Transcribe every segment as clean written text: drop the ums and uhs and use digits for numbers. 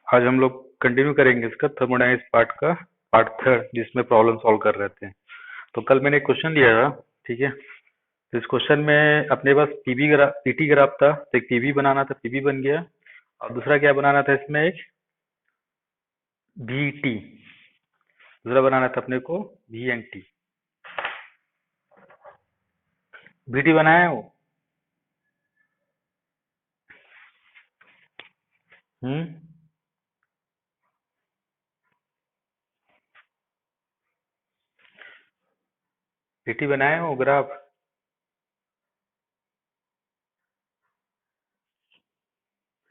आज हम लोग कंटिन्यू करेंगे इसका थर्मोडायनेमिक्स पार्ट का पार्ट थर्ड, जिसमें प्रॉब्लम सॉल्व कर रहे थे। तो कल मैंने एक क्वेश्चन लिया था, ठीक है। तो इस क्वेश्चन में अपने पास पीवी ग्राफ पीटी ग्राफ था, तो एक पीवी बनाना था, पीवी बन गया। और दूसरा क्या बनाना था इसमें, एक वीटी, दूसरा बनाना था अपने को वीएनटी। वीटी बनाया है वो। हम्म। वीटी बनाया है वो ग्राफ।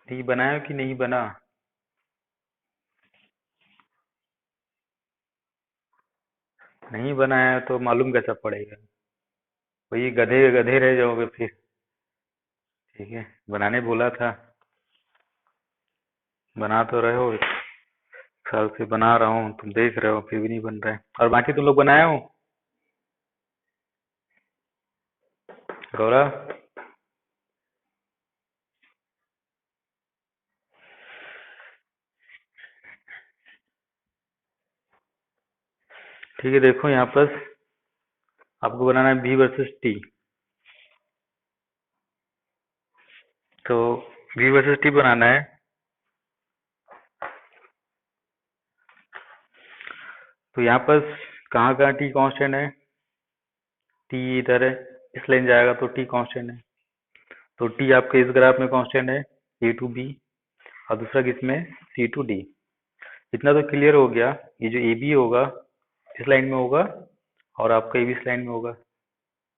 नहीं बनाया कि नहीं बना। नहीं बनाया तो मालूम कैसा पड़ेगा। वही गधे गधे रह जाओगे फिर। ठीक है, बनाने बोला था, बना तो रहे हो। एक साल से बना रहा हूँ, तुम देख रहे हो फिर भी नहीं बन रहा है। और बाकी तुम लोग बनाए हो। गौरव। ठीक है, देखो यहाँ पर आपको बनाना है बी वर्सेस टी। तो बी वर्सेस टी बनाना है। तो यहाँ पर कहाँ कहाँ टी कांस्टेंट है। टी इधर है, इस लाइन जाएगा तो टी कांस्टेंट है। तो टी आपके इस ग्राफ में कांस्टेंट है, ए टू बी। और दूसरा किसमें, सी टू डी। इतना तो क्लियर हो गया। ये जो ए बी होगा इस लाइन में होगा, और आपका ए बी इस लाइन में होगा।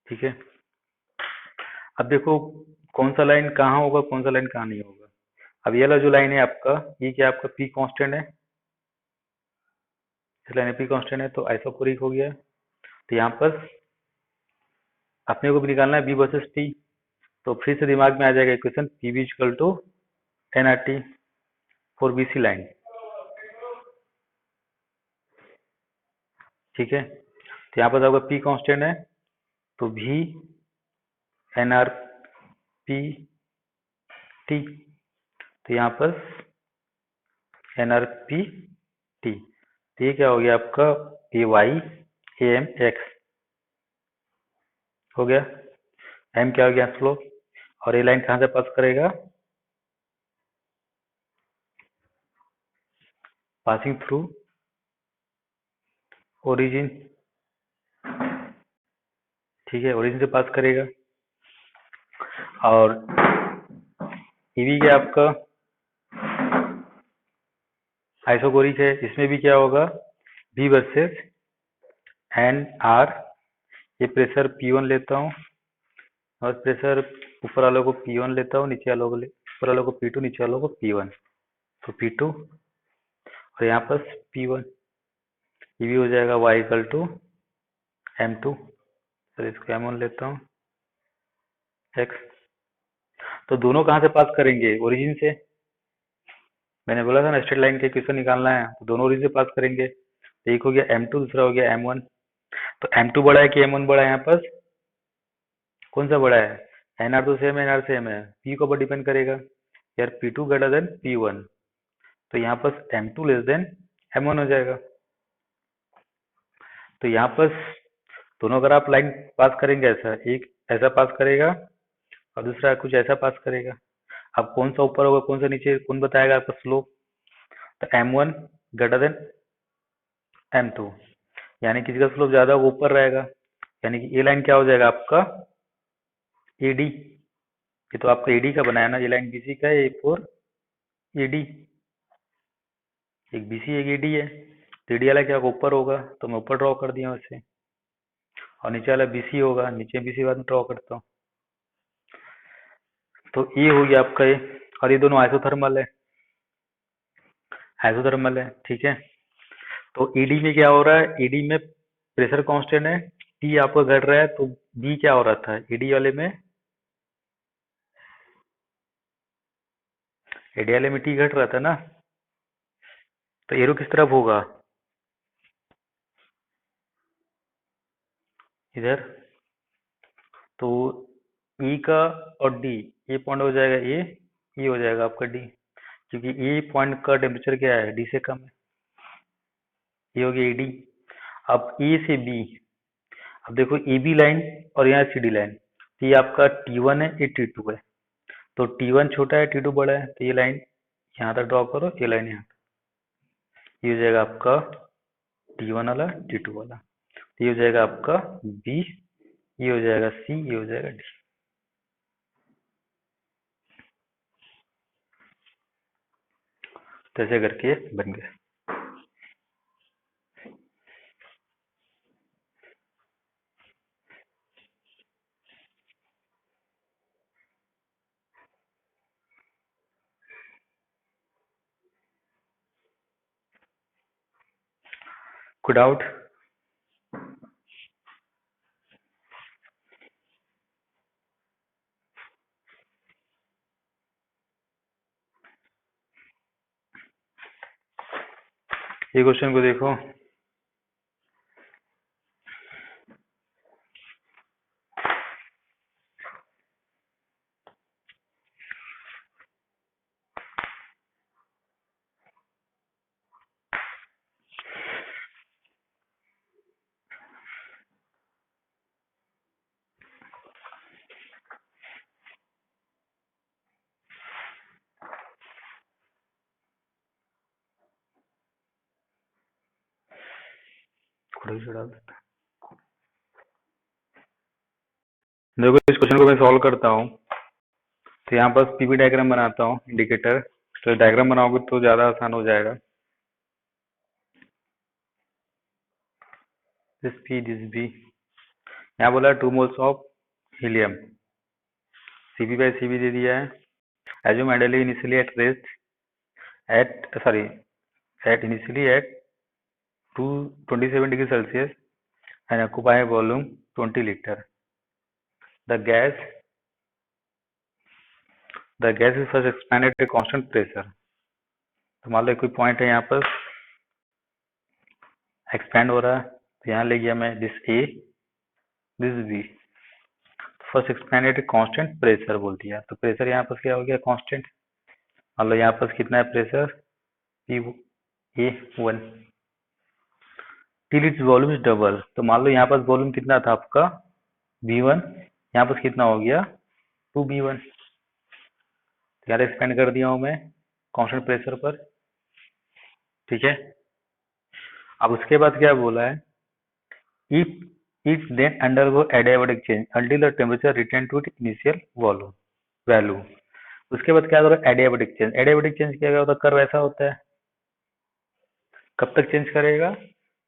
ठीक है। अब देखो कौन सा लाइन कहाँ होगा, कौन सा लाइन कहाँ नहीं होगा। अब ये वाला जो लाइन है आपका, ये क्या आपका पी कांस्टेंट है। इस लाइन में पी कांस्टेंट है तो आइसोकोरिक हो गया। तो यहाँ पर अपने को भी निकालना है बी वर्सेस टी। तो फिर से दिमाग में आ जाएगा equation P B equal to N R T for B C line. ठीक है। तो यहाँ पर आपका पी कांस्टेंट है, तो भी एन आर पी टी। तो यहाँ पर एन आर पी टी। तो ये क्या हो गया आपका, ए वाई ए एम एक्स हो गया। एम क्या हो गया, स्लोप। और ये लाइन कहाँ से पास करेगा, पासिंग थ्रू ओरिजिन। ठीक है, ओरिजिन से पास करेगा। और ईवी क्या आपका आइसोकोरिक है, इसमें भी क्या होगा, बी वर्सेस एन आर। ये प्रेशर P1 लेता हूँ, और प्रेशर ऊपर वालों को P1 लेता हूँ, नीचे वालों को ऊपर वालों को P2, नीचे वालों को P1। तो P2 और यहाँ पर P1। ये भी हो जाएगा y equal to M2। Sir इसको M1 लेता हूँ, x। तो दोनों कहाँ से पास करेंगे, ओरिजिन से। मैंने बोला था ना स्ट्रेट लाइन का इक्वेशन निकालना है, तो दोनों ओरिजिन से पास करेंगे। तो एक हो गया M2, दूसरा हो गया M1। तो M2 बड़ा है कि M1 बड़ा है, यहाँ पर कौन सा बड़ा है। एनआर तो सेम है, एनआर सेम है, पी के ऊपर डिपेंड करेगा। यार P2 ग्रेटर देन P1। तो यहाँ पर M2 लेस देन M1 हो जाएगा। तो यहाँ पर दोनों अगर आप लाइन पास करेंगे, ऐसा एक ऐसा पास करेगा, और दूसरा कुछ ऐसा पास करेगा। अब कौन सा ऊपर होगा कौन सा नीचे, कौन बताएगा आपका स्लोप। तो M1 ग्रेटर देन M2, यानी किसी का स्लोप ज्यादा वो ऊपर रहेगा। यानी कि ये लाइन क्या हो जाएगा आपका, एडी। ये तो आपका एडी का बनाया ना, ये लाइन बीसी का है, एक और एडी। एक बीसी एक एडी है। तो एडी वाला क्या होगा, ऊपर होगा, तो मैं ऊपर ड्रॉ कर दिया वैसे। और नीचे वाला बीसी होगा, नीचे बीसी बाद में ड्रॉ करता हूँ। तो ये हो गया आपका ये। और ये दोनों आइसोथर्मल है, आइसोथर्मल है। ठीक है। तो ईडी में क्या हो रहा है, ईडी में प्रेशर कांस्टेंट है, टी आपका घट रहा है, तो बी क्या हो रहा था ईडी वाले में, ईडी वाले में टी घट रहा था ना। तो एरो किस तरफ होगा, इधर। तो ई का और डी, ये पॉइंट हो जाएगा ए, ये हो जाएगा आपका डी। क्योंकि ए पॉइंट का टेम्परेचर क्या है, डी से कम है, ये हो गया एडी। अब ए से बी, अब देखो ए बी लाइन और यहाँ सी डी लाइन, तो ये आपका T1 है, ये T2 है, तो T1 छोटा है, T2 बड़ा है, तो ये लाइन यहाँ तक ड्रॉ करो, ये लाइन यहाँ, ये हो जाएगा आपका T1 वाला, T2 वाला, तो ये हो जाएगा आपका बी, ये हो जाएगा सी, ये हो जाएगा डी। तो ऐसे करके बन गया। कोई डाउट? ये क्वेश्चन को देखो, थोड़ा सा डाल देता हूं। देखो इस क्वेश्चन को मैं सॉल्व करता हूँ, तो यहाँ पर पीवी डायग्राम बनाता हूँ, इंडिकेटर, तो डायग्राम बनाओगे तो ज्यादा आसान हो जाएगा। दिस बी, यहाँ बोला 2 moles of helium, Cp by Cv दे दिया है। assume ideally initially at rest at initially at 27 degree Celsius and occupy a volume 20 liter. The gas is first expanded at a constant pressure. तो मान लो कोई point है यहाँ पर expand हो रहा है, तो यहाँ ले गया मैं this A, this B, first expand at constant pressure बोल दिया, तो प्रेशर यहाँ पर क्या हो गया, कांस्टेंट। मान लो यहाँ पर कितना है pressure, P A 1, till its volume is double, तो मान लो यहाँ पर वॉल्यूम कितना था आपका V1, यहाँ पर कितना हो गया 2V1, यहाँ एक्सपेंड कर दिया हूँ मैं कांस्टेंट प्रेशर पर, ठीक है। अब उसके बाद क्या बोला है, if it then undergo adiabatic change until the temperature return to its initial volume value. उसके बाद क्या करो, एडियाबैटिक चेंज, एडियाबैटिक चेंज क्या होता है, कर्व ऐसा होता है, कब तक चेंज करेगा,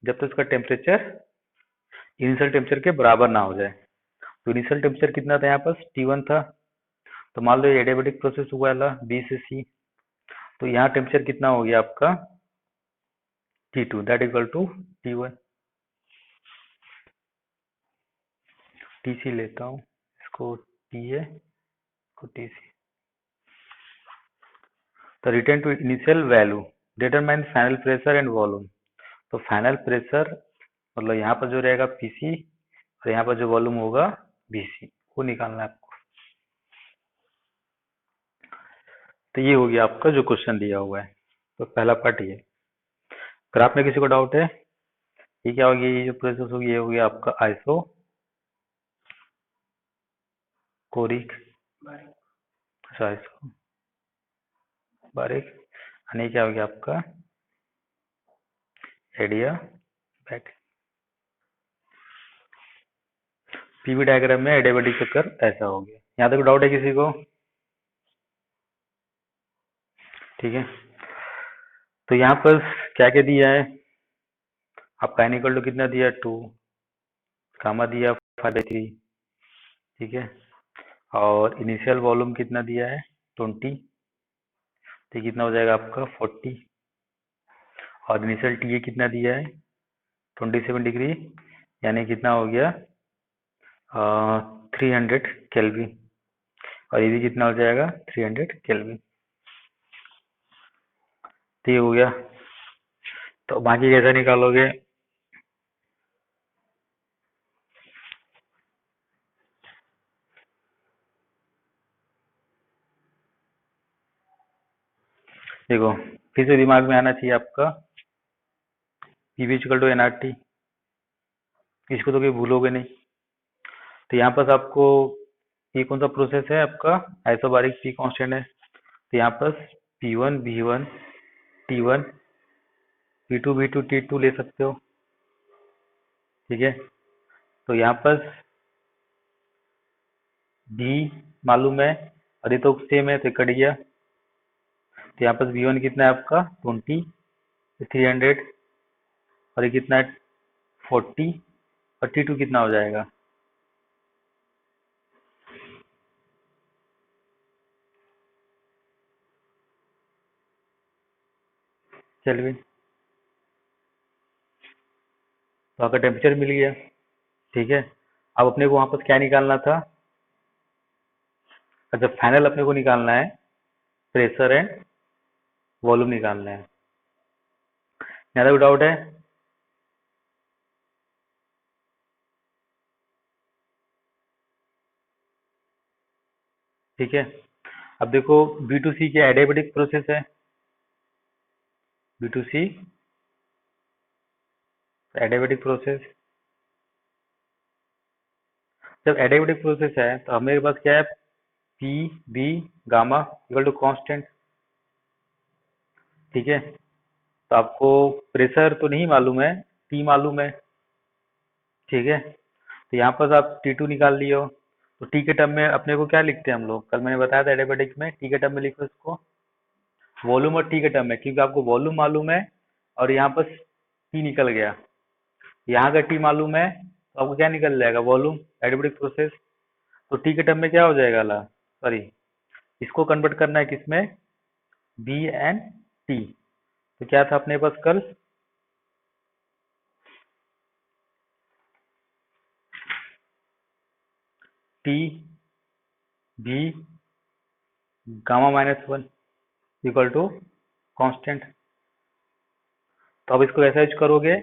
जब तक उसका टेम्परेचर इनिशियल टेम्परेचर के बराबर ना हो जाए। तो इनिशियल टेम्परेचर कितना था यहाँ पर T1 था, तो मान लो एडियाबैटिक प्रोसेस हुआ था B से C, तो यहाँ टेम्परेचर कितना हो गया आपका T2, that equal to T1। TC लेता हूँ, इसको TA, इसको TC। तो return to initial value, determine final pressure and volume, तो फाइनल प्रेशर मतलब यहाँ पर जो रहेगा PC और यहाँ पर जो वॉल्यूम होगा BC, वो निकालना है आपको। तो ये हो गया आपका जो क्वेश्चन दिया हुआ है, तो पहला पार्ट ये। अगर आप में किसी को डाउट है, ये क्या हो गया, ये जो प्रोसेस होगी ये हो गया आपका आइसो कोरिक, अच्छा आइसो बारिक, और ये क्या हो गया आपका एडियाबैटिक। पीवी डायग्राम में एडियाबैटिक चक्कर ऐसा हो गया। यहाँ तक डाउट है किसी को? ठीक है, तो यहाँ पर क्या क्या दिया है आपका, n इक्वल टू कितना दिया 2, गामा दिया 5/3, ठीक है, और इनिशियल वॉल्यूम कितना दिया है 20, तो कितना हो जाएगा आपका 40, और इनिशियल टी कितना दिया है 27 डिग्री, यानी कितना हो गया 300 केल्विन, और ये भी कितना हो जाएगा 300 केल्विन। तो ये हो गया, तो बाकी कैसे निकालोगे, देखो, फिर से दिमाग में आना चाहिए आपका, पीवी इक्वल टू एनआरटी, इसको तो कभी भूलोगे नहीं। तो यहाँ पर आपको ये कौन सा प्रोसेस है आपका, आइसोबारिक पी कांस्टेंट है, तो यहाँ पर P1 V1 T1 P2 V2 T2 ले सकते हो, ठीक है। तो यहाँ पर V मालूम है और ये तो सेम है, तो कट गया। तो यहाँ पर V1 कितना है आपका 20 300, और ये कितना है 40, और T2 कितना हो जाएगा, केल्विन। तो आपका टेम्परेचर मिल गया, ठीक है। अब अपने को वहां पर क्या निकालना था, अच्छा फाइनल अपने को निकालना है प्रेशर एंड वॉल्यूम निकालना है। यहाँ कोई डाउट है? ठीक है। अब देखो B2C क्या एडियाबेटिक प्रोसेस है, B2C एडियाबेटिक प्रोसेस। जब एडियाबेटिक प्रोसेस है तो हमारे पास क्या है, P B gamma equal to constant, ठीक है। तो आपको प्रेशर तो नहीं मालूम है, टी मालूम है, ठीक है। तो यहाँ पर आप T2 निकाल लियो। तो टी के टर्म में अपने को क्या लिखते हैं हम लोग, कल मैंने बताया था एडियाबेटिक में टी के टर्म में लिखो इसको वॉल्यूम, और टी के टर्म में, क्योंकि आपको वॉल्यूम मालूम है और यहाँ पर टी निकल गया, यहाँ का टी मालूम है तो आपको क्या निकल जाएगा, वॉल्यूम, एडियाबेटिक प्रोसेस। तो टी के टर्म में क्या हो जाएगा, ला सॉरी, इसको कन्वर्ट करना है किसमें, बी एंड टी। तो क्या था अपने पास कल, T B gamma -1 equal to constant. तो अब इसको ऐसा यूज करोगे,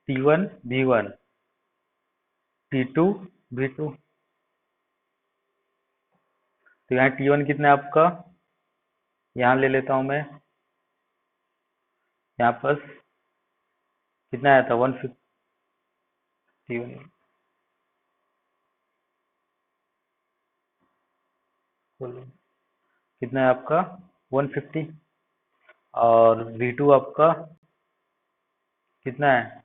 T1 V1 T2 V2। तो यहाँ T1 कितना है आपका, यहाँ ले लेता हूँ मैं, यहाँ पर कितना आया था 150, कितना है आपका 150, और V2 आपका कितना है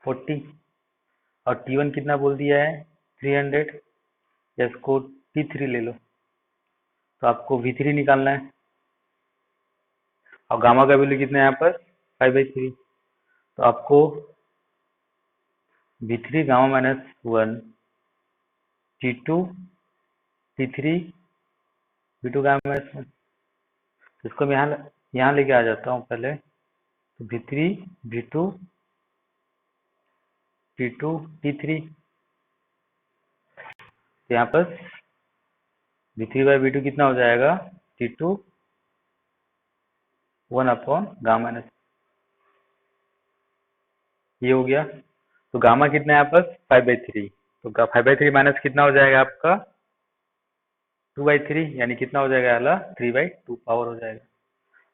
40, और T1 कितना बोल दिया है 300, या इसको T3 ले लो। तो आपको V3 निकालना है, और गामा का वैल्यू कितना है यहाँ पर 5/3। तो आपको V3 gamma -1 T2 T3 V2 gamma -1। इसको मैं यहाँ लेके आ जाता हूँ पहले, तो V3 V2 T2 T3। तो यहाँ पर V3/V2 कितना हो जाएगा, T2 1/गामा -, ये हो गया। तो गामा कितना है यहाँ पर 5/3, तो 5/3 माइनस कितना हो जाएगा आपका 2/3, यानी कितना हो जाएगा अला 3/2 पावर हो जाएगा।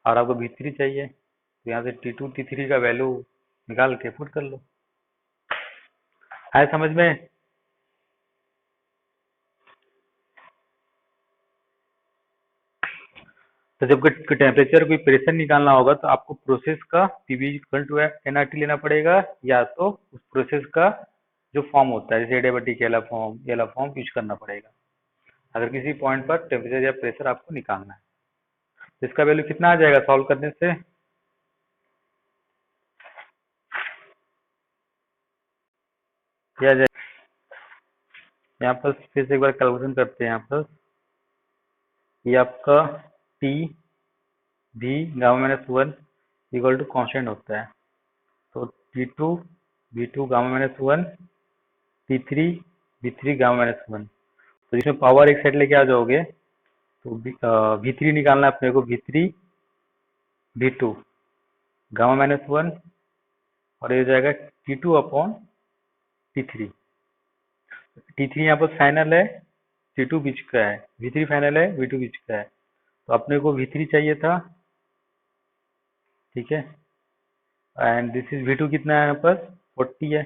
और आपको V3 चाहिए, तो यहाँ से T2 T3 का वैल्यू निकाल के पुट कर लो। आए समझ में? तो जब टेम्परेचर कोई प्रेशर निकालना होगा तो आपको प्रोसेस का पीवी इक्वल टू एनआरटी लेना पड़ेगा, या तो उस प्रोसेस का जो फॉर्म होता है, जैसे एडियाबेटिक एला फॉर्म यूज करना पड़ेगा अगर किसी पॉइंट पर टेम्परेचर या प्रेशर आपको निकालना है। तो इसका वैल्यू कितना आ जाएगा सॉल्व करने से, क्या आ जाएगा, यहाँ पर फिर से एक बार कैलकुलेशन करते हैं। यहाँ पर ये आपका T V gamma -1 equal to constant होता है, तो T2 V2 gamma -1 T3 V3 gamma -1। तो इसमें पावर एक साइड लेके आ जाओगे, तो V3 निकालना है अपने को, V3 V2 गामा -1, और ये हो जाएगा T2/T3। T3 यहाँ पर फाइनल है, T2 बीच का है, V3 फाइनल है, V2 बीच का है। तो अपने को V3 चाहिए था, ठीक है। एंड दिस इज V2 कितना है यहाँ पर 40 है,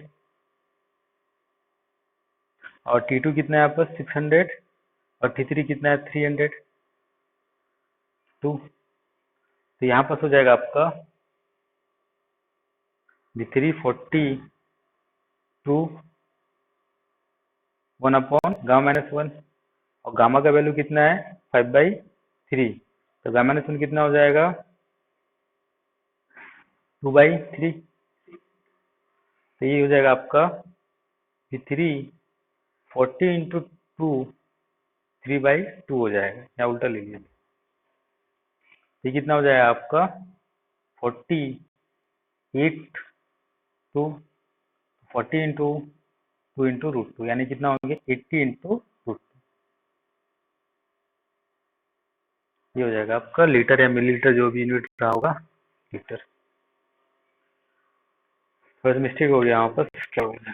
और T2 कितना है यहाँ पर 600, और T3 कितना है 300 2। तो यहाँ पर हो जाएगा आपका V3 40 टू 1 अपॉन गामा-1, और गामा का वैल्यू कितना है 5/3, तो गामा-1 कितना हो जाएगा 2/3। तो ये हो जाएगा आपका V3 40 इंटू 2 3/2 हो जाएगा, या उल्टा ले लीजिए। ये कितना हो जाएगा आपका 48 टू 40 इंटू 2 इंटू √2, यानी कितना होंगे 80 इंटू √2। ये हो जाएगा आपका लीटर या मिलीलीटर, जो भी यूनिट रहा होगा, लीटर। बस मिस्टेक हो गया यहाँ पर, क्या हो गया।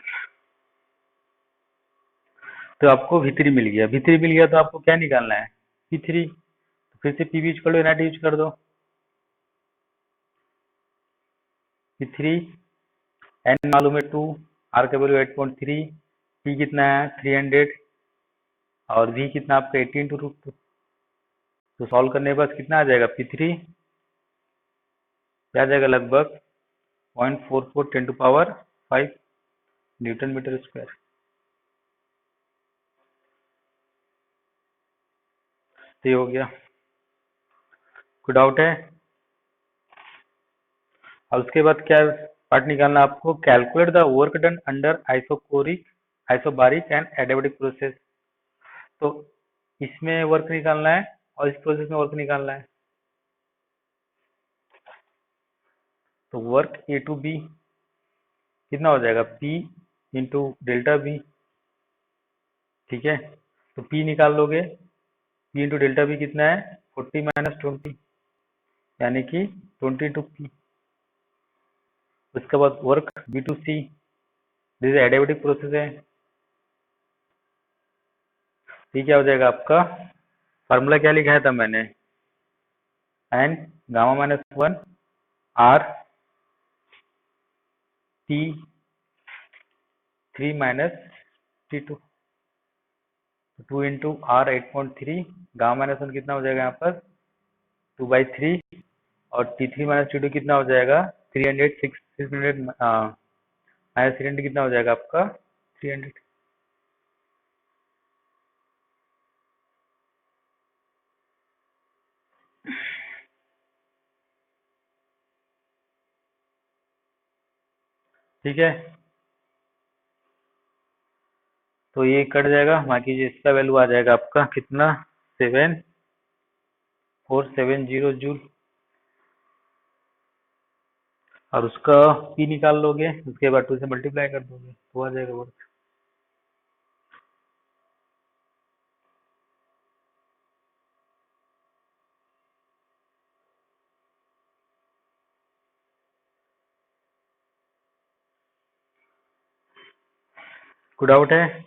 तो आपको V3 मिल गया, V3 मिल गया तो आपको क्या निकालना है P3। तो फिर से P यूज कर लो, NAT यूज कर दो। P3 N मालूम है 2, R का वैल्यू 8.3, P कितना है 300, और V कितना आपका 80 इंटू √2। तो सॉल्व करने के बाद कितना आ जाएगा P3 क्या आ जाएगा लगभग 0.44 10⁵ न्यूटन मीटर स्क्वायर। तो ये हो गया। कोई डाउट है? और उसके बाद क्या पार्ट निकालना आपको, calculate the work done under isobaric and adiabatic process. तो इसमें वर्क निकालना है और इस प्रोसेस में वर्क निकालना है। तो वर्क A टू B कितना हो जाएगा P इंटू डेल्टा B, ठीक है। तो P निकाल लोगे, P इंटू डेल्टा B कितना है 40 माइनस 20, यानी कि 20 इंटू P। उसके बाद work B to C, this adiabatic process है। ये क्या हो जाएगा आपका, फार्मूला क्या लिखा था मैंने, N gamma minus one R T3 minus T2, 2 into R 8.3, gamma minus one कितना हो जाएगा यहाँ पर 2/3, और T3 माइनस T2 कितना हो जाएगा 300, 600 माइनस 300 कितना हो जाएगा आपका 300। ठीक है, तो ये कट जाएगा, बाकी इसका वैल्यू आ जाएगा आपका कितना 7470 जूल, और उसका P निकाल लोगे, उसके बाद 2 से मल्टीप्लाई कर दोगे तो आ जाएगा वर्क। कोई डाउट है?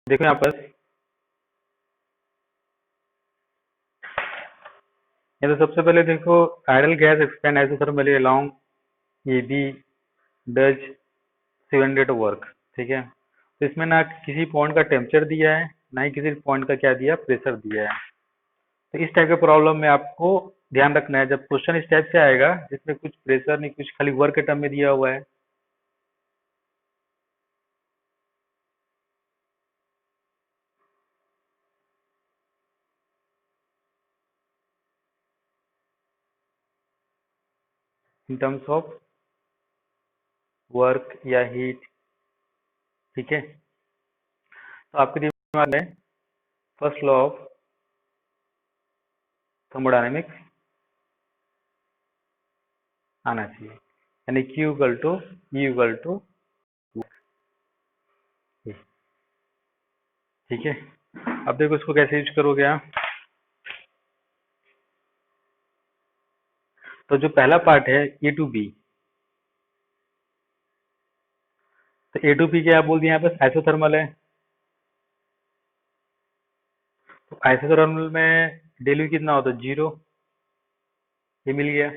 देखो यहाँ पर, ये तो सबसे पहले देखो ideal gas expand isothermally along AB does 700 work, ठीक है। तो इसमें ना किसी पॉइंट का टेम्परेचर दिया है, ना ही किसी पॉइंट का क्या दिया प्रेशर दिया है। तो इस टाइप के प्रॉब्लम में आपको ध्यान रखना है, जब क्वेश्चन इस टाइप से आएगा जिसमें कुछ प्रेशर नहीं, कुछ खाली वर्क के टर्म में दिया हुआ है, इन टर्म्स ऑफ वर्क या हीट। ठीक है, तो आपके दिमाग में फर्स्ट लॉ ऑफ थर्मोडायनेमिक्स आना चाहिए, यानी Q equal to E equal to. ठीक है, अब देखो इसको कैसे यूज करोगे आप। तो जो पहला पार्ट है ए टू बी, तो ए टू बी क्या बोल दिया यहाँ पर, आइसोथर्मल है। तो आइसोथर्मल में डेल्यू कितना होता है, 0। ये मिल गया।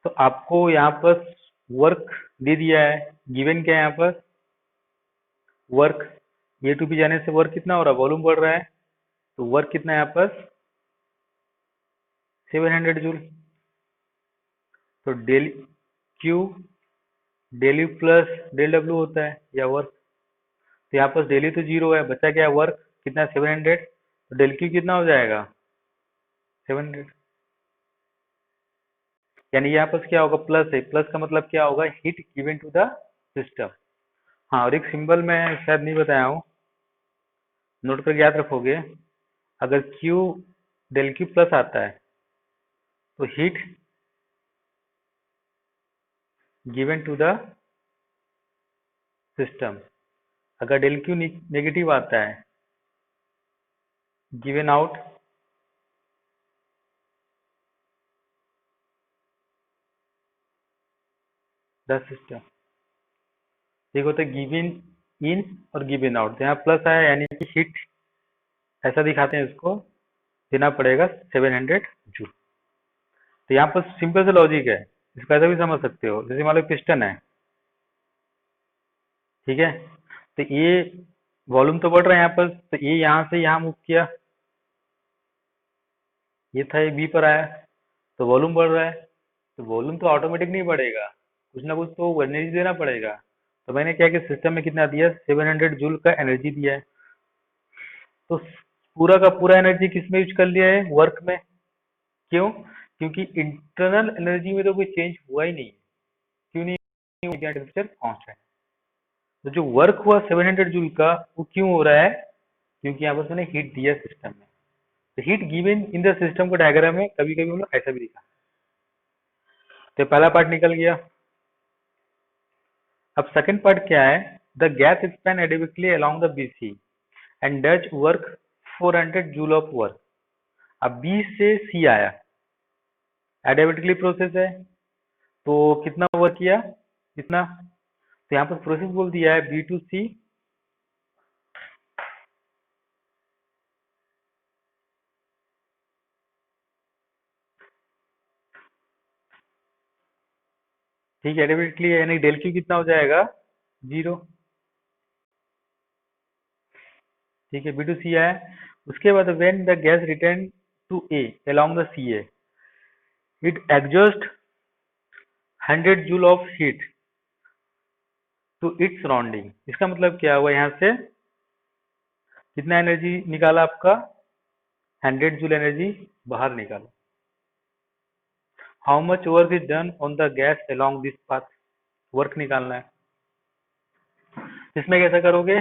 तो आपको यहाँ पर वर्क दे दिया है, गिवन क्या है यहाँ पर, वर्क। ए टू बी जाने से वर्क कितना हो रहा है, वॉल्यूम बढ़ रहा है। तो वर्क कितना है यहाँ पर, 700 जूल। तो del Q del U plus del W होता है, या वर्क। तो यहाँ पर डेल यू तो 0 है, बचा क्या है, वर्क कितना, 700। तो डेल क्यू कितना हो जाएगा, 700। यानी यहाँ पर क्या होगा, प्लस है। प्लस का मतलब क्या होगा, heat given to the system. हाँ, और एक सिंबल मैं शायद नहीं बताया हूँ, नोट करके याद रखोगे। अगर क्यू डेल क्यू प्लस आता है तो heat given to the system. अगर डेल क्यू नेगेटिव आता है, गिवन आउट द सिस्टम। एक होता है गिवन इन और गिवन आउट। यहाँ प्लस आया यानी कि हीट ऐसा दिखाते हैं, इसको देना पड़ेगा 700 जूल। तो यहाँ पर सिंपल से लॉजिक है, इसको ऐसा भी समझ सकते हो। जैसे मान लो पिस्टन है, ठीक है, तो ये वॉल्यूम तो बढ़ रहा है यहाँ पर, तो ये यहाँ से यहाँ मूव किया, ये था, ये बी पर आया, तो वॉल्यूम बढ़ रहा है। तो वॉल्यूम तो ऑटोमेटिक नहीं बढ़ेगा, कुछ ना कुछ तो एनर्जी देना पड़ेगा। तो मैंने क्या कि सिस्टम में कितना दिया, 700 जूल का एनर्जी दिया है। तो पूरा का पूरा एनर्जी किस में यूज कर लिया है, वर्क में। क्यों, क्योंकि इंटरनल एनर्जी में तो कोई चेंज हुआ ही नहीं है। क्यों नहीं, टेम्परेचर कांस्टेंट। तो जो वर्क हुआ 700 जूल का, वो क्यों हो रहा है, क्योंकि यहाँ पर मैंने हीट दिया सिस्टम में। तो heat given in the system को डायग्राम में कभी कभी हम लोग ऐसा भी दिखा। तो पहला पार्ट निकल गया। अब सेकंड पार्ट क्या है, the gas expand adequately along the BC and does work 400 joule of work. अब बी से सी आया, एडिक्वेटली प्रोसेस है, तो कितना वर्क किया, कितना। तो यहाँ पर प्रोसेस बोल दिया है बी टू सी, ठीक है, एडिक्वेटली यानी डेल क्यू कितना हो जाएगा, 0। ठीक है, बी टू सी आया। उसके बाद when the gas return to A along the C A, it exhaust 100 joule of heat to its surrounding. इसका मतलब क्या हुआ, यहाँ से कितना एनर्जी निकाला आपका, 100 जूल एनर्जी बाहर निकाला। How much work is done on the gas along this path, work निकालना है। इसमें कैसा करोगे,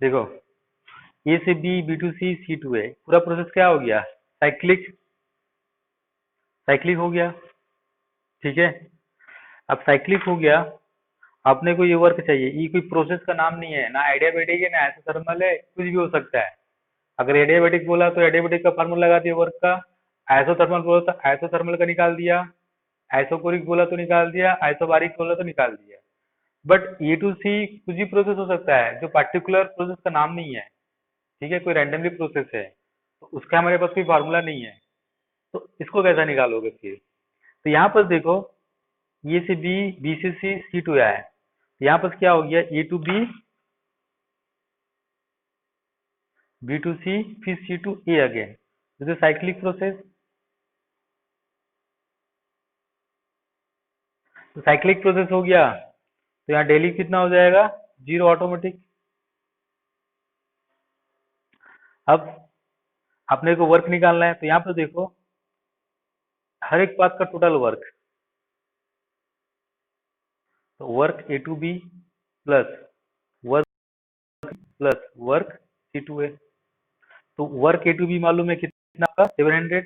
देखो ए से B, B to C, C to A, पूरा प्रोसेस क्या हो गया, साइक्लिक, साइक्लिक हो गया। ठीक है, अब साइक्लिक हो गया, अपने को ये वर्क चाहिए। ये कोई प्रोसेस का नाम नहीं है, ना एडियाबेटिक है ना आइसोथर्मल है, कुछ भी हो सकता है। अगर एडियाबेटिक बोला तो एडियाबेटिक का फार्मूला लगा दिया वर्क का, आइसोथर्मल बोला तो आइसोथर्मल का निकाल दिया, आइसोकोरिक बोला तो निकाल दिया, आइसोबारिक बोला तो निकाल दिया। बट ए टू सी कुछ भी प्रोसेस हो सकता है, जो पर्टिकुलर प्रोसेस का नाम नहीं है। ठीक है, कोई रैंडमली प्रोसेस है, तो उसका हमारे पास कोई फार्मूला नहीं है। तो इसको कैसा निकालोगे फिर। तो यहाँ पर देखो, ए से बी, बी से सी, सी टू आया है। यहाँ पर क्या हो गया, A to B, B to C, फिर C to A again, this is cyclic process. तो साइक्लिक प्रोसेस हो गया, तो यहाँ डेली कितना हो जाएगा, 0 ऑटोमेटिक। अब अपने को वर्क निकालना है, तो यहाँ पर देखो हर एक पाथ का टोटल वर्क, तो work A to B plus work C to A. तो वर्क ए टू बी मालूम है कितना आपका 700,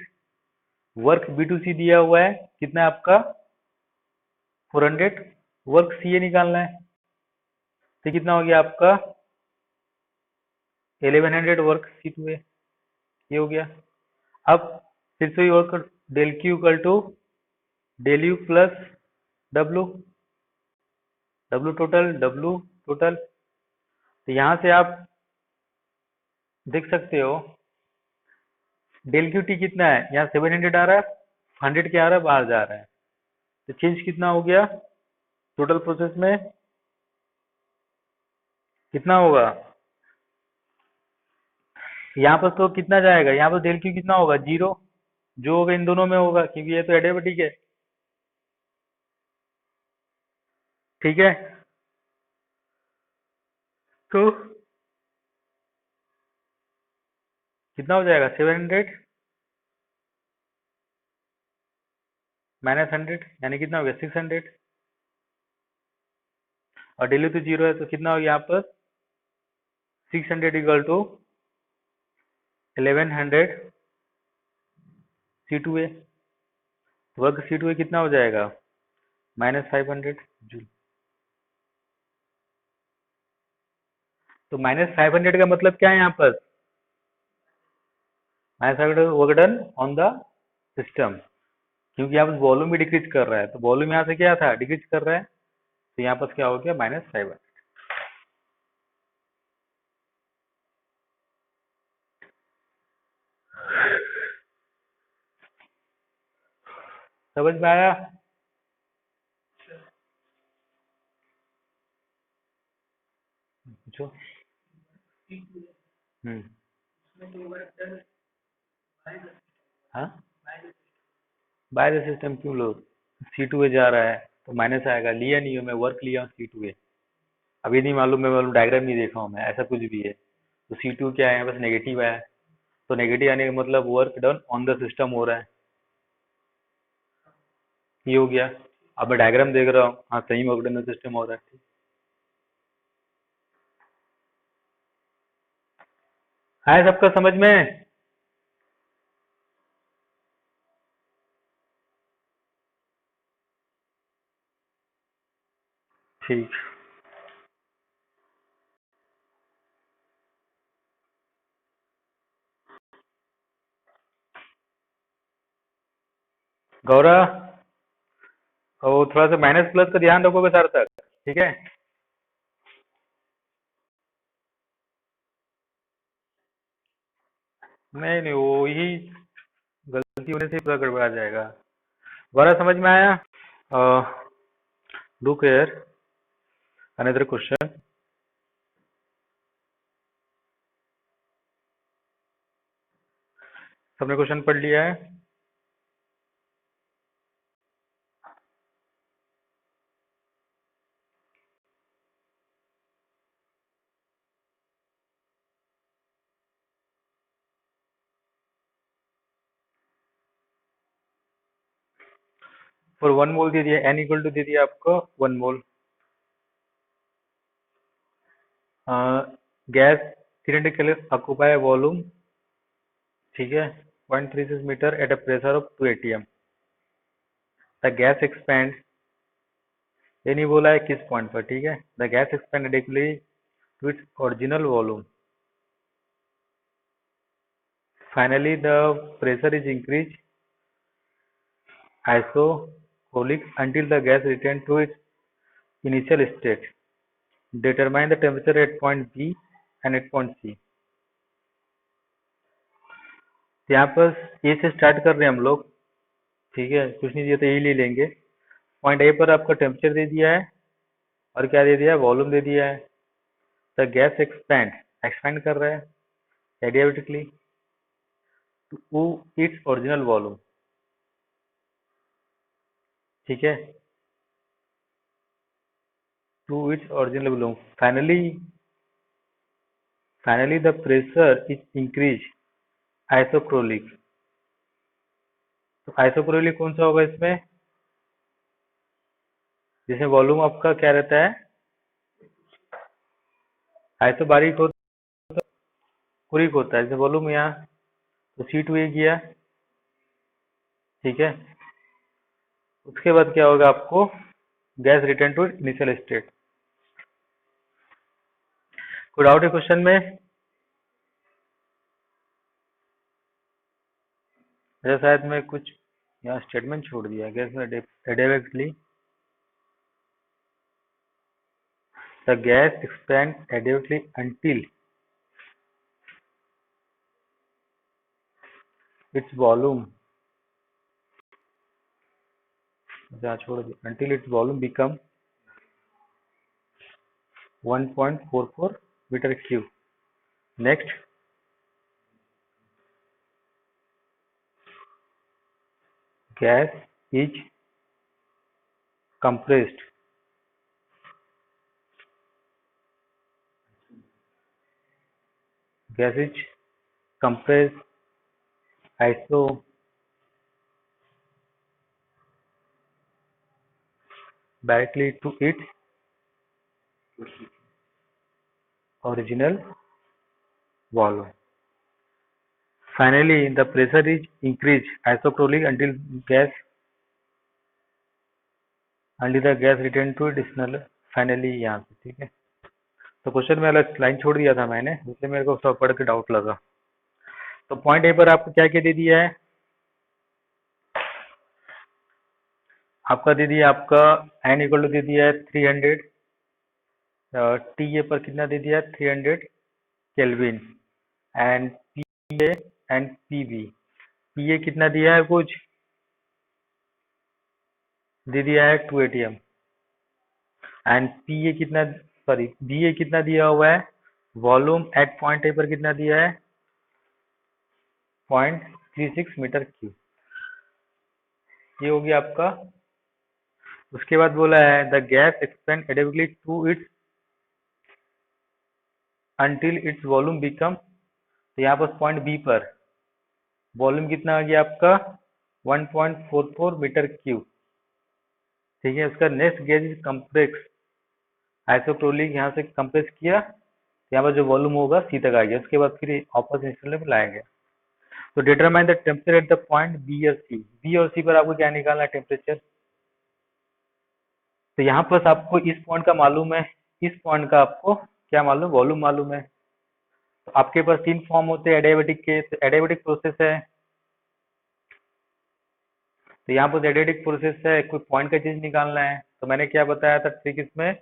वर्क बी टू सी दिया हुआ है कितना है आपका 400, वर्क सी ए निकालना है तो कितना हो गया आपका 1100 वर्क सी टू ए, ये हो गया। अब फिर से work del Q equal to del U plus W, W total. तो यहां से आप देख सकते हो डेल क्यू टी कितना है, यहाँ 700 आ रहा है, 100 क्या आ रहा है बाहर जा रहा है, तो चेंज कितना हो गया टोटल प्रोसेस में कितना होगा। यहाँ पर तो कितना जाएगा, यहाँ पर डेल क्यू कितना होगा 0, जो होगा इन दोनों में होगा क्योंकि ये तो एडियाबेटिक है। ठीक है, तो कितना हो जाएगा 700 -100 यानी कितना हो गया 600, और डेली तो 0 है तो कितना हो गया यहाँ पर 600 इक्वल टू 1100 सी टू ए, वर्ग सी टू ए कितना हो जाएगा -500 जूल। तो -500 का मतलब क्या है यहाँ पर, -500 work done on the system, क्योंकि यहाँ पर वॉल्यूम भी डिक्रीज कर रहा है, तो वॉल्यूम यहाँ से क्या था डिक्रीज कर रहा है, तो यहाँ पर क्या हो गया -500। समझ में आया। पूछो। हम्म। हाँ, बाय द सिस्टम क्यों लो, सी टू ए जा रहा है तो माइनस आएगा, लिया नहीं हूँ मैं, वर्क लिया हूँ सी टू ए, अभी नहीं मालूम, मैं मालूम डायग्राम नहीं देखा हूँ मैं, ऐसा कुछ भी है तो सी टू क्या है बस नेगेटिव है, तो नेगेटिव आने का मतलब work done on the system हो रहा है, ये हो गया। अब मैं डायग्राम देख रहा हूँ, हाँ सही में वर्क डन द सिस्टम हो रहा है। है सबका समझ में। ठीक। गौरव, और थोड़ा सा माइनस प्लस का ध्यान रखोगे सर तक, ठीक है। नहीं नहीं, वो ही गलती होने से ही पूरा गड़बड़ा जाएगा। गौरव समझ में आया। Look here, another question. सबने क्वेश्चन पढ़ लिया है। फॉर 1 मोल दे दिया, एन इक्वल टू दे दिया आपको 1 mole. Gas 300 calorie occupy volume, ठीक है, 0.36 metre at a pressure of 2 atm। The gas expand, ये नहीं बोला है किस पॉइंट पर, ठीक है। The gas expand adiabatically to its original volume, finally the pressure is increase isochronic until the gas return to its initial state, determine the temperature at point B and at point C। तो यहाँ पर ए से start कर रहे हैं हम लोग, ठीक है, कुछ नहीं दिया तो यही ले लेंगे। पॉइंट ए पर आपका टेम्परेचर दे दिया है और क्या दे दिया है वॉल्यूम दे दिया है। द गैस एक्सपैंड कर रहा है adiabatically to its original volume, ठीक है, to its original volume. Finally the pressure is increase isochoric. तो आइसोक्रोलिक कौन सा होगा इसमें, जिसमें वॉल्यूम आपका क्या रहता है, आइसोबारिक हो कुरिक होता है। जैसे वॉल्यूम यहाँ तो C2 ये गया, ठीक है। उसके बाद क्या होगा, आपको gas return to initial state. कोई डाउट है क्वेश्चन में? अच्छा शायद मैं कुछ यहाँ स्टेटमेंट छोड़ दिया, गैस में adiabatically the gas expand adiabatically until its volume, जहाँ छोड़ दिया, until its volume become 1.44 metre cube. Next, gas is compressed isobarically to its original volume. Finally, the pressure is increased isochronic until the gas return to its original. Finally, यहाँ से ठीक है। तो question में अलग लाइन छोड़ दिया था मैंने, इसलिए मेरे को सब पढ़ के डाउट लगा। तो पॉइंट ए पर आपको क्या क्या दे दिया है, आपका दे दिया, आपका n इक्वल टू दे दिया है 300, टी ए पर कितना दे दिया है 300 kelvin, and P A and P B. P A कितना दिया है, कुछ दे दिया है 2 atm, एंड पी ए कितना, सॉरी बी ए कितना दिया हुआ है, वॉल्यूम एट पॉइंट ए पर कितना दिया है 0.36 मीटर क्यूब। ये हो गया आपका। उसके बाद बोला है the gas expand adiabatically to its until its volume become, तो यहाँ पर पॉइंट बी पर वॉल्यूम कितना आ गया आपका 1.44 मीटर क्यूब, ठीक है। उसका नेक्स्ट गैस इज कंप्रेस आइसोक्रोलिक, यहाँ से कंप्रेस किया, यहाँ पर जो वॉल्यूम होगा सी तक आ गया। उसके बाद फिर ऑपोजिट इंस्टेंट में लाया गया। तो determine the temperature at the point B और सी। बी और सी पर आपको क्या निकालना है, टेम्परेचर। तो यहाँ पर आपको इस पॉइंट का मालूम है, इस पॉइंट का आपको क्या मालूम, वॉल्यूम मालूम है। तो आपके पास 3 फॉर्म होते हैं एडियाबेटिक के। तो एडियाबेटिक प्रोसेस है, तो यहाँ पर एडियाबेटिक प्रोसेस है, कोई पॉइंट का चीज निकालना है। तो मैंने क्या बताया था ट्रिक इसमें,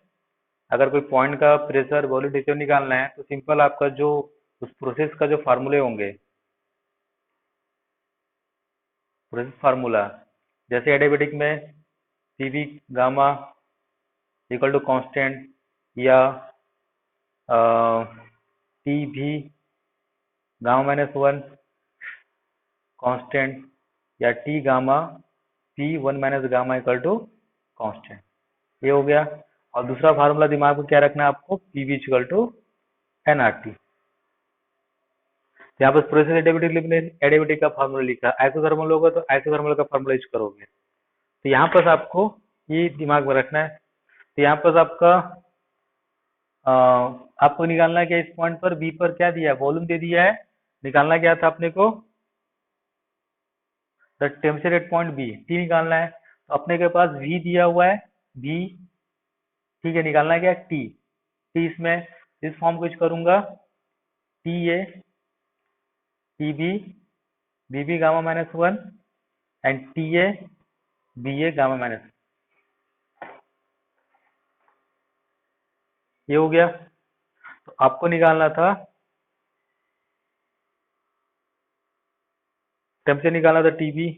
अगर कोई पॉइंट का प्रेशर वॉल्यूम टेम्परेचर निकालना है तो सिंपल आपका जो उस प्रोसेस का जो फार्मूले होंगे, प्रोसेस फार्मूला, जैसे एडियाबेटिक में PV gamma equal to constant, या T V gamma minus 1 constant, या T gamma P 1 minus gamma equal to constant. ये हो गया। और दूसरा फार्मूला दिमाग में क्या रखना है आपको, पीवी इक्वल टू एनआरटी। यहाँ पर प्रोसेस एडियाबेटिक का फार्मूला लिखा, आइसोथर्मल होगा तो आइसोथर्मल का फार्मूला यूज करोगे। तो यहाँ पर आपको ये दिमाग में रखना है। तो यहाँ पर आपका आपको निकालना क्या, इस पॉइंट पर बी पर क्या दिया है, वॉल्यूम दे दिया है। निकालना क्या था अपने को, the temperature at point B, T निकालना है। तो अपने के पास वी दिया हुआ है, वी, ठीक है। निकालना क्या, टी। टी इसमें इस फॉर्म को यूज करूंगा, T A T B B B gamma minus 1 and T A B A gamma minus, ये हो गया। तो आपको निकालना था टेम्परेचर, निकालना था टीबी।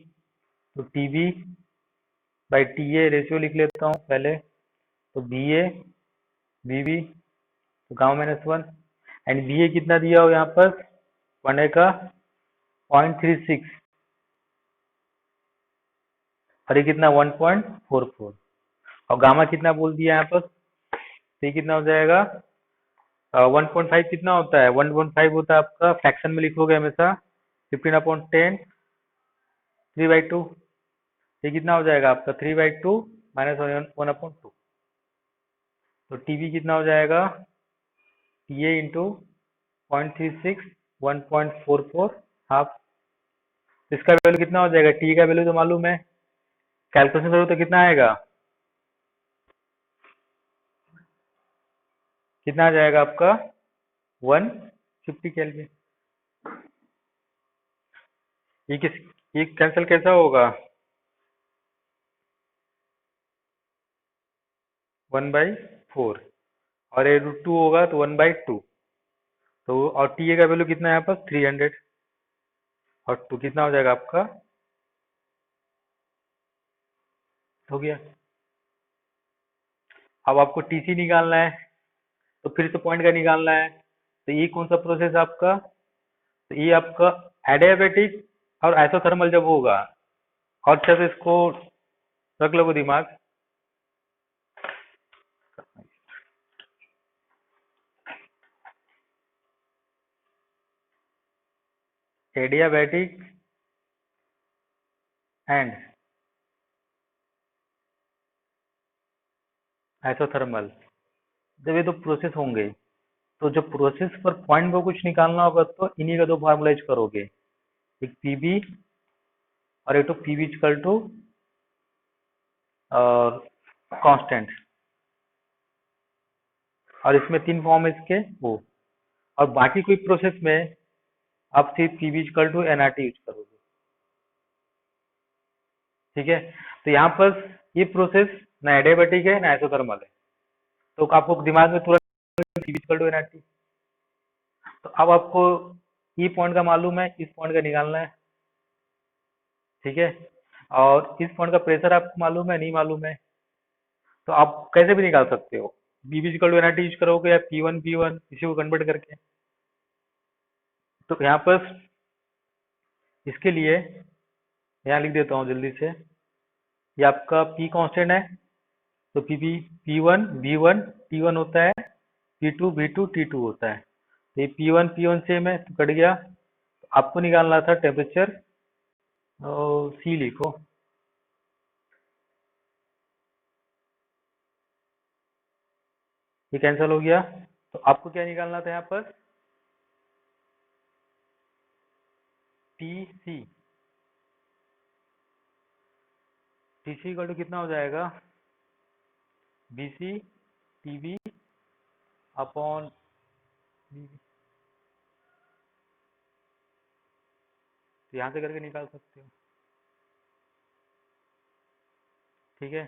तो TB by T A ratio लिख लेता हूँ पहले। तो बी ए बी बी तो गामा माइनस 1 एंड बी ए कितना दिया हो यहाँ पर, पढ़ने का 0.36 और ये कितना 1.44, और गामा कितना बोल दिया यहाँ पर, तो ये कितना हो जाएगा 1.5 कितना होता है, 1.5 होता है आपका, फ्रैक्शन में लिखोगे हमेशा 15/10 3/2। ये कितना हो जाएगा आपका 3/2 माइनस 1/2। तो टीवी कितना हो जाएगा, टी ए इंटू 0.36 1.44 हाफ। इसका वैल्यू कितना हो जाएगा, टी का वैल्यू तो मालूम है, कैलकुलेशन करो तो कितना आएगा, कितना आ जाएगा आपका 150 केल्विन। ये कैंसिल कैसा होगा, 1/4, और ये √2 होगा तो 1/2। तो और टी ए का वैल्यू कितना है यहाँ पर 300, और 2 कितना हो जाएगा आपका, हो गया। अब आपको टीसी निकालना है, तो फिर से पॉइंट का निकालना है। तो ये कौन सा प्रोसेस है आपका, तो ये आपका एडियाबैटिक और आइसोथर्मल जब होगा, और अच्छे से इसको रख लो दिमाग। एडियाबैटिक एंड आइसोथर्मल जब ये दो प्रोसेस होंगे, तो जब प्रोसेस पर पॉइंट को कुछ निकालना होगा तो इन्हीं का दो फार्मूला यूज करोगे, एक पीबी और एक तो पीबी इक्वल टू कांस्टेंट, और इसमें 3 फॉर्म है इसके वो, और बाकी कोई प्रोसेस में आप सिर्फ PB equal to NRT use करोगे। ठीक है, तो यहाँ पर ये प्रोसेस ना एडियाबैटिक है ना आइसोथर्मल है, तो आपको दिमाग में तुरंत पीबी इक्वल टू एनआरटी। तो अब आपको ई पॉइंट का मालूम है, इस पॉइंट का निकालना है। ठीक है, और इस पॉइंट का प्रेशर आपको मालूम है, नहीं मालूम है, तो आप कैसे भी निकाल सकते हो, बी बिजिकल टू एनआरटी यूज करोगे या P1 इसी को कन्वर्ट करके। तो यहाँ पर इसके लिए यहाँ लिख देता हूँ जल्दी से, ये आपका P कांस्टेंट है, तो पी P1 V1 T1 होता है, P2 V2 T2 होता है। तो ये P1 सेम है तो कट गया। तो आपको निकालना था टेम्परेचर, सी लिखो, ये कैंसिल हो गया। तो आपको क्या निकालना था यहाँ पर, टी सी इक्वल टू कितना हो जाएगा, B C T V upon, तो यहाँ से करके निकाल सकते हो। ठीक है,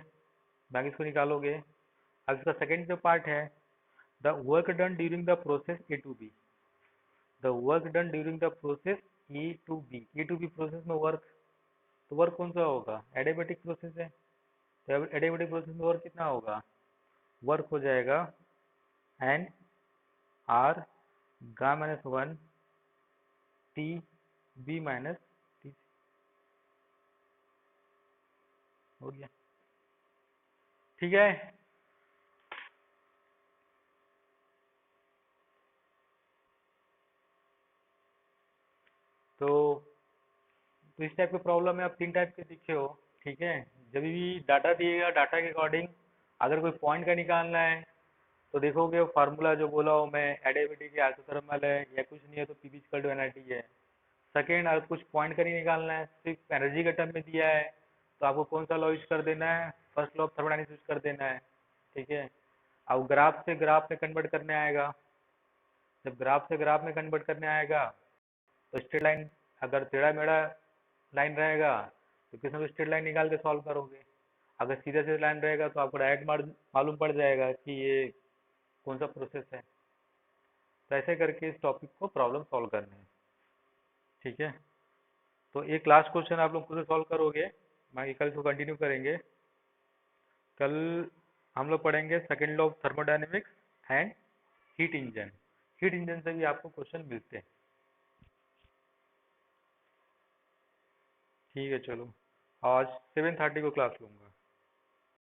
बाकी इसको निकालोगे। अब इसका सेकेंड जो पार्ट है, the work done during the process A to B, the work done during the process A to B process में वर्क, तो वर्क कौन सा होगा, एडियाबैटिक प्रोसेस है, तो एडियाबैटिक प्रोसेस में वर्क कितना होगा, वर्क हो जाएगा एन आर गा -1 टी बी टी, हो गया। ठीक है, तो इस टाइप की प्रॉब्लम में आप 3 टाइप के दिखे हो। ठीक है, जब भी डाटा दिएगा, डाटा के अकॉर्डिंग अगर कोई पॉइंट का निकालना है तो देखोगे फार्मूला जो बोला हो मैं, एडियाबैटिक है, आइसोथर्मल है, या कुछ नहीं है तो पीवी इक्वल टू एनआरटी है। सेकेंड, अगर कुछ पॉइंट का नहीं निकालना है, सिर्फ एनर्जी का टर्म में दिया है, तो आपको कौन सा लॉ यूज कर देना है, first law of thermodynamics use कर देना है। ठीक है, अब ग्राफ से ग्राफ में कन्वर्ट करने आएगा, जब ग्राफ से ग्राफ में कन्वर्ट करने आएगा तो स्ट्रेट लाइन, अगर टेढ़ा मेढ़ा लाइन रहेगा तो किसी भी स्ट्रेट लाइन निकाल के सॉल्व करोगे, अगर सीधा सीधा लाइन रहेगा तो आपको डायरेक्ट मालूम पड़ जाएगा कि ये कौन सा प्रोसेस है। तो ऐसे करके इस टॉपिक को प्रॉब्लम सॉल्व करना है। ठीक है, तो एक लास्ट क्वेश्चन आप लोग खुद से सॉल्व करोगे, बाकी कल इसको कंटिन्यू करेंगे। कल हम लोग पढ़ेंगे second law of thermodynamics and heat engine. Heat engine से भी आपको क्वेश्चन मिलते हैं। ठीक है, चलो आज 7:30 को क्लास लूँगा।